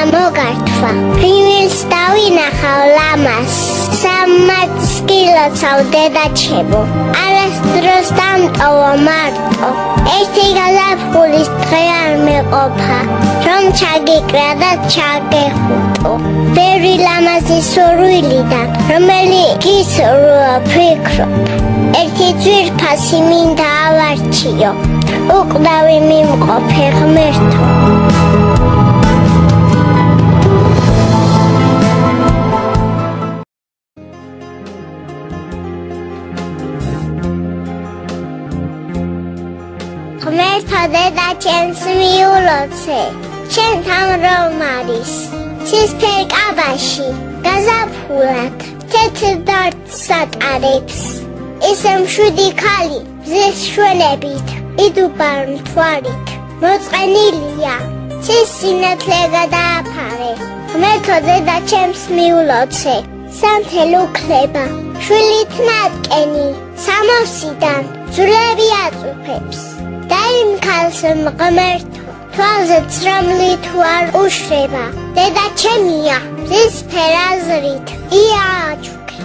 მოგართვა ფივილს დავინახავ ლამას სამაცკილოცავ დედაჩემო არასდროს დამტოვო მარტო ერთი გაზაფხულის დღე არ მეყოფა რომ ჩაგიკრა და ჩაგეხუტო ბევრი ლამაზი სურვილიდან რომელი გისურვა ფიქრობ ერთი ძვირფასი მინდა ავარჩიო უკდავი მიმყოფე ღმერთო ღმერთო დედაჩემს მიულოცე შენთან რომ არის ცისფერ კაბაში გაზაფხულად თეთრ დარდს ატარებს ისე მშვიდი ქალი მზის შველებით იდუბარ მთვარით მოწყენილია ცის სინათლე გადააფარე ღმერთო დედაჩემს მიულოცე სანთელ უქლება შვილით ნატკენი სამოსიდან ძვლები აწუხებს და იმ ქალს მღმერთო თვალზე ცრემლი თუ არ უშრება დედაჩემია მზის ფერაზრით იააჩუქე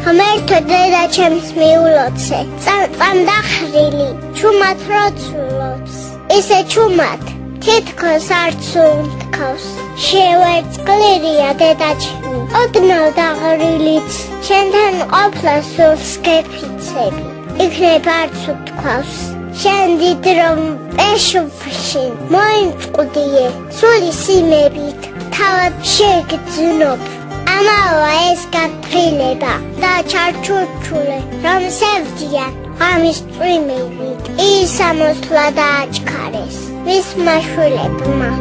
ღმერთო დედაჩემს მიულოცე წამწამ დახრილი ჩუმად როცულობს ისე ჩუმად თითქოს არც უნთქავს შევერწყლირია დედაჩემი ოდნავ დაღრილიც შენთან ყოფლა სულს გეფიცები იქნებ არც უთქვავს შენ დიდ რომ პეშუφში მოიმწყდიე სული სიმებით თავად შეგძნობ ამავა ეს გაფრილება და ჩარჩურჩულე რომ სევდიან ღამის წვიმებით ის ამოსვლა და აჩქარეს მის მაშვილებმა